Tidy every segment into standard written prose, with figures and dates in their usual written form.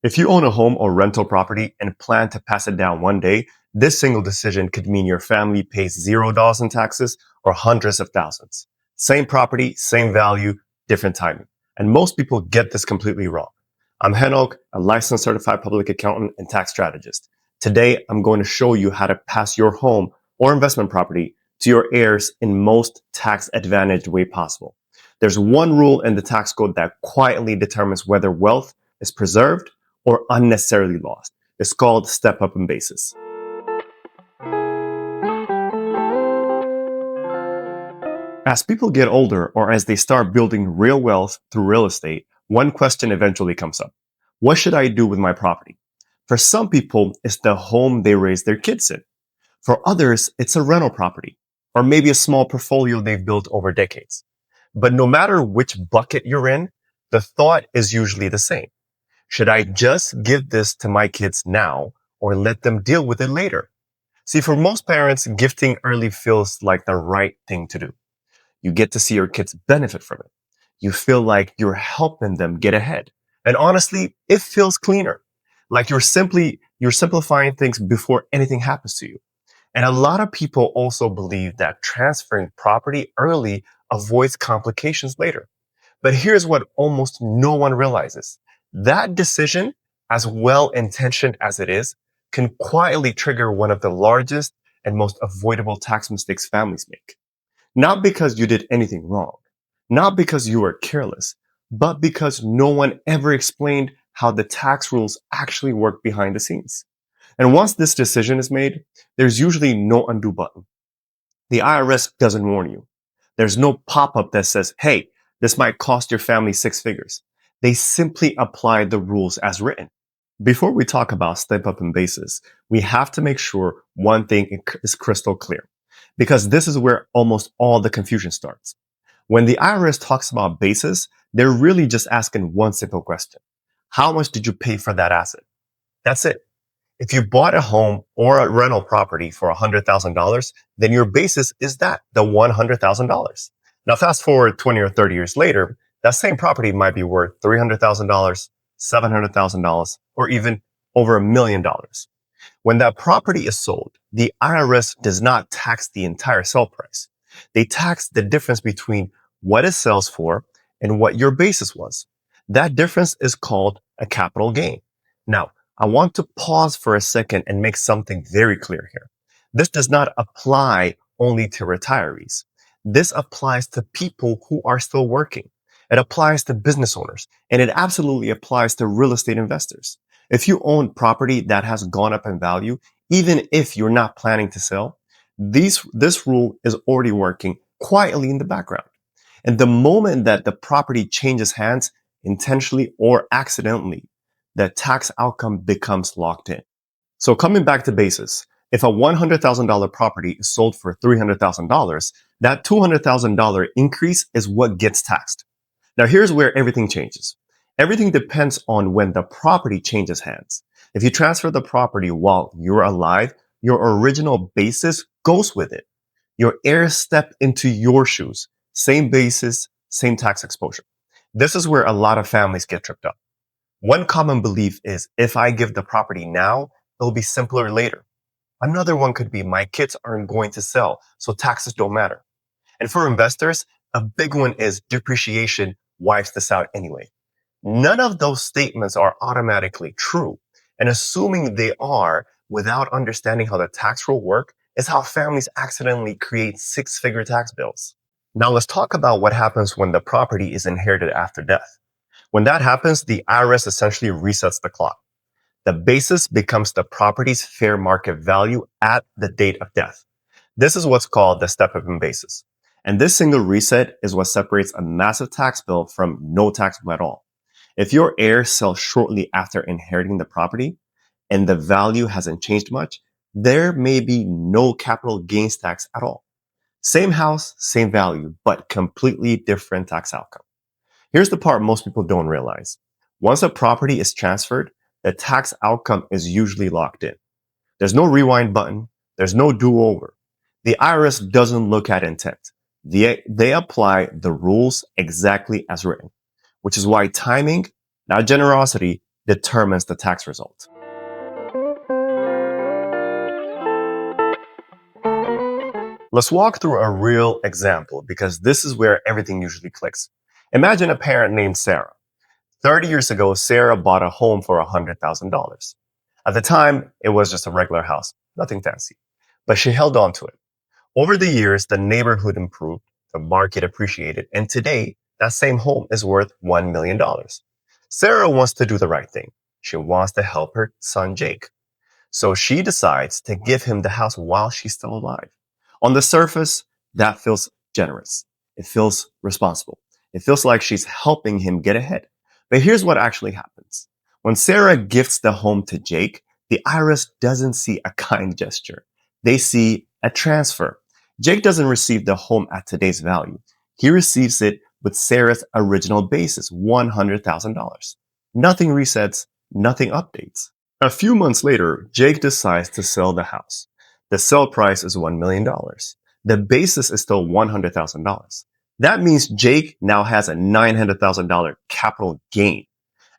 If you own a home or rental property and plan to pass it down one day, this single decision could mean your family pays $0 in taxes or hundreds of thousands. Same property, same value, different timing. And most people get this completely wrong. I'm Henok, a licensed certified public accountant and tax strategist. Today, I'm going to show you how to pass your home or investment property to your heirs in most tax advantaged way possible. There's one rule in the tax code that quietly determines whether wealth is preserved or unnecessarily lost. It's called step up in basis. As people get older or as they start building real wealth through real estate, one question eventually comes up. What should I do with my property? For some people, it's the home they raise their kids in. For others, it's a rental property or maybe a small portfolio they've built over decades. But no matter which bucket you're in, the thought is usually the same. Should I just give this to my kids now or let them deal with it later? See, for most parents, gifting early feels like the right thing to do. You get to see your kids benefit from it. You feel like you're helping them get ahead. And honestly, it feels cleaner. Like you're simplifying things before anything happens to you. And a lot of people also believe that transferring property early avoids complications later. But here's what almost no one realizes. That decision, as well-intentioned as it is, can quietly trigger one of the largest and most avoidable tax mistakes families make. Not because you did anything wrong, not because you were careless, but because no one ever explained how the tax rules actually work behind the scenes. And once this decision is made, there's usually no undo button. The IRS doesn't warn you. There's no pop-up that says, hey, this might cost your family six figures. They simply apply the rules as written. Before we talk about step up in basis, we have to make sure one thing is crystal clear, because this is where almost all the confusion starts. When the IRS talks about basis, they're really just asking one simple question. How much did you pay for that asset? That's it. If you bought a home or a rental property for $100,000, then your basis is the $100,000. Now, fast forward 20 or 30 years later, that same property might be worth $300,000, $700,000, or even over $1 million. When that property is sold, the IRS does not tax the entire sell price. They tax the difference between what it sells for and what your basis was. That difference is called a capital gain. Now, I want to pause for a second and make something very clear here. This does not apply only to retirees. This applies to people who are still working. It applies to business owners, and it absolutely applies to real estate investors. If you own property that has gone up in value, even if you're not planning to sell, this rule is already working quietly in the background. And the moment that the property changes hands, intentionally or accidentally, the tax outcome becomes locked in. So coming back to basis, if a $100,000 property is sold for $300,000, that $200,000 increase is what gets taxed. Now here's where everything changes. Everything depends on when the property changes hands. If you transfer the property while you're alive, your original basis goes with it. Your heirs step into your shoes. Same basis, same tax exposure. This is where a lot of families get tripped up. One common belief is if I give the property now, it'll be simpler later. Another one could be my kids aren't going to sell, so taxes don't matter. And for investors, a big one is depreciation wipes this out anyway. None of those statements are automatically true. And assuming they are without understanding how the tax rule work is how families accidentally create six-figure tax bills. Now let's talk about what happens when the property is inherited after death. When that happens, the IRS essentially resets the clock. The basis becomes the property's fair market value at the date of death. This is what's called the step-up in basis. And this single reset is what separates a massive tax bill from no tax bill at all. If your heirs sell shortly after inheriting the property and the value hasn't changed much, there may be no capital gains tax at all. Same house, same value, but completely different tax outcome. Here's the part most people don't realize. Once a property is transferred, the tax outcome is usually locked in. There's no rewind button. There's no do-over. The IRS doesn't look at intent. They apply the rules exactly as written, which is why timing, not generosity, determines the tax result. Let's walk through a real example because this is where everything usually clicks. Imagine a parent named Sarah. 30 years ago, Sarah bought a home for $100,000. At the time, it was just a regular house, nothing fancy, but she held on to it. Over the years, the neighborhood improved, the market appreciated, and today, that same home is worth $1 million. Sarah wants to do the right thing. She wants to help her son Jake. So she decides to give him the house while she's still alive. On the surface, that feels generous. It feels responsible. It feels like she's helping him get ahead. But here's what actually happens. When Sarah gifts the home to Jake, the IRS doesn't see a kind gesture. They see a transfer. Jake doesn't receive the home at today's value. He receives it with Sarah's original basis, $100,000. Nothing resets, nothing updates. A few months later, Jake decides to sell the house. The sell price is $1 million. The basis is still $100,000. That means Jake now has a $900,000 capital gain.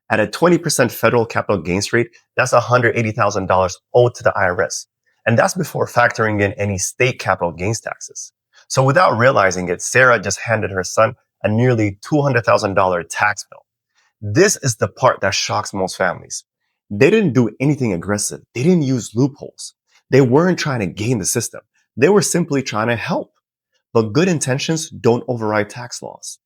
At a 20% federal capital gains rate, that's $180,000 owed to the IRS. And that's before factoring in any state capital gains taxes. So without realizing it, Sarah just handed her son a nearly $200,000 tax bill. This is the part that shocks most families. They didn't do anything aggressive. They didn't use loopholes. They weren't trying to game the system. They were simply trying to help. But good intentions don't override tax laws.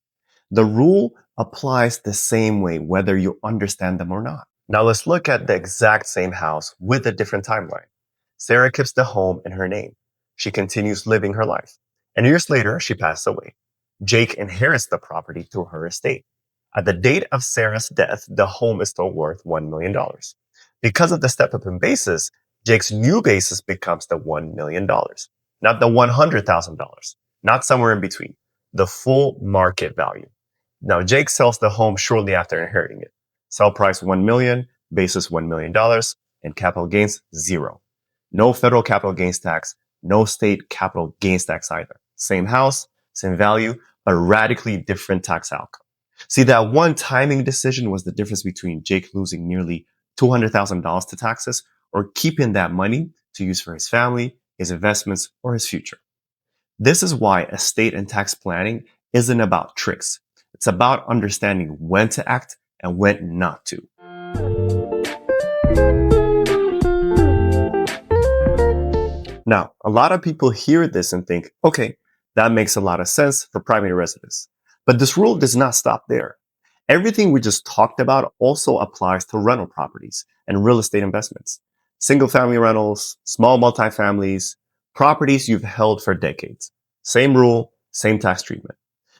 The rule applies the same way whether you understand them or not. Now let's look at the exact same house with a different timeline. Sarah keeps the home in her name. She continues living her life. And years later, she passed away. Jake inherits the property through her estate. At the date of Sarah's death, the home is still worth $1 million. Because of the step-up in basis, Jake's new basis becomes the $1 million, not the $100,000, not somewhere in between, the full market value. Now, Jake sells the home shortly after inheriting it. Sell price $1 million, basis $1 million, and capital gains, $0. No federal capital gains tax, no state capital gains tax either. Same house, same value, but radically different tax outcome. See, that one timing decision was the difference between Jake losing nearly $200,000 to taxes or keeping that money to use for his family, his investments, or his future. This is why estate and tax planning isn't about tricks. It's about understanding when to act and when not to. Now, a lot of people hear this and think, okay, that makes a lot of sense for primary residence. But this rule does not stop there. Everything we just talked about also applies to rental properties and real estate investments. Single-family rentals, small multifamilies, properties you've held for decades. Same rule, same tax treatment.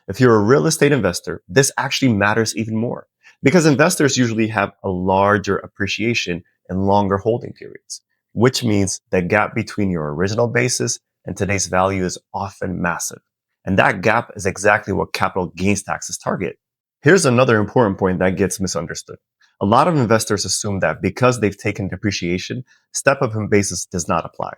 If you're a real estate investor, this actually matters even more because investors usually have a larger appreciation and longer holding periods, which means the gap between your original basis and today's value is often massive. And that gap is exactly what capital gains taxes target. Here's another important point that gets misunderstood. A lot of investors assume that because they've taken depreciation, step-up in basis does not apply.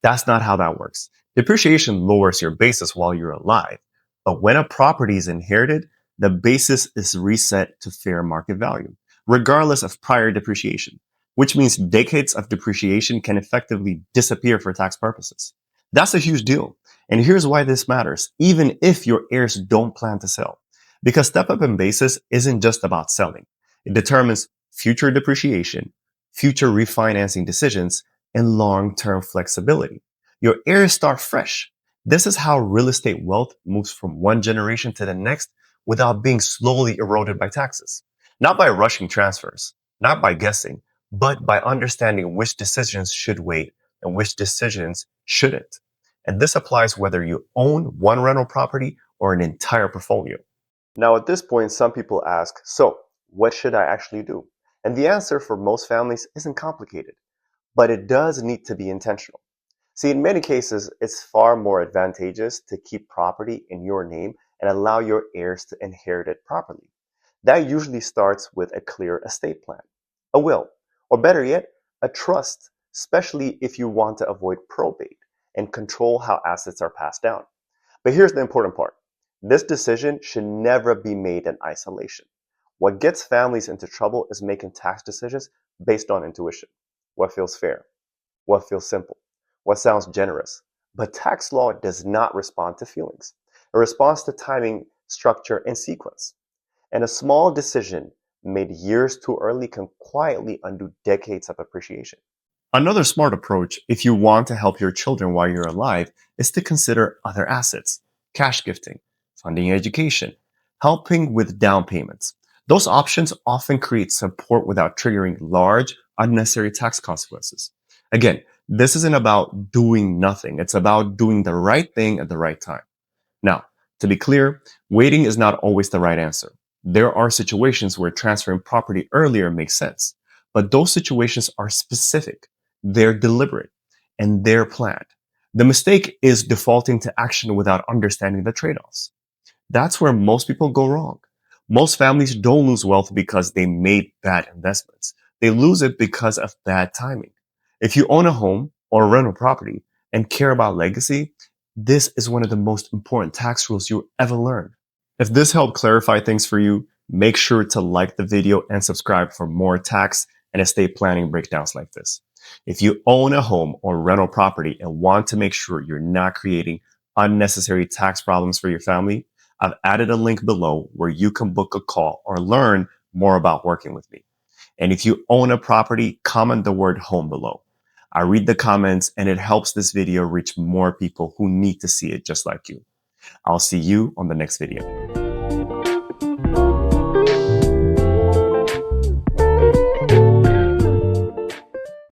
That's not how that works. Depreciation lowers your basis while you're alive. But when a property is inherited, the basis is reset to fair market value, regardless of prior depreciation, which means decades of depreciation can effectively disappear for tax purposes. That's a huge deal. And here's why this matters, even if your heirs don't plan to sell. Because step-up in basis isn't just about selling. It determines future depreciation, future refinancing decisions, and long-term flexibility. Your heirs start fresh. This is how real estate wealth moves from one generation to the next without being slowly eroded by taxes. Not by rushing transfers, not by guessing, but by understanding which decisions should wait and which decisions shouldn't. And this applies whether you own one rental property or an entire portfolio. Now, at this point, some people ask, so what should I actually do? And the answer for most families isn't complicated, but it does need to be intentional. See, in many cases, it's far more advantageous to keep property in your name and allow your heirs to inherit it properly. That usually starts with a clear estate plan, a will, or better yet, a trust, especially if you want to avoid probate and control how assets are passed down. But here's the important part. This decision should never be made in isolation. What gets families into trouble is making tax decisions based on intuition. What feels fair? What feels simple? What sounds generous? But tax law does not respond to feelings. It responds to timing, structure, and sequence. And a small decision made years too early can quietly undo decades of appreciation. Another smart approach, if you want to help your children while you're alive, is to consider other assets, cash gifting, funding education, helping with down payments. Those options often create support without triggering large, unnecessary tax consequences. Again, this isn't about doing nothing. It's about doing the right thing at the right time. Now, to be clear, waiting is not always the right answer. There are situations where transferring property earlier makes sense, but those situations are specific, they're deliberate, and they're planned. The mistake is defaulting to action without understanding the trade offs. That's where most people go wrong. Most families don't lose wealth because they made bad investments. They lose it because of bad timing. If you own a home or a rental property and care about legacy, this is one of the most important tax rules you'll ever learn. If this helped clarify things for you, make sure to like the video and subscribe for more tax and estate planning breakdowns like this. If you own a home or rental property and want to make sure you're not creating unnecessary tax problems for your family, I've added a link below where you can book a call or learn more about working with me. And if you own a property, comment the word home below. I read the comments and it helps this video reach more people who need to see it just like you. I'll see you on the next video.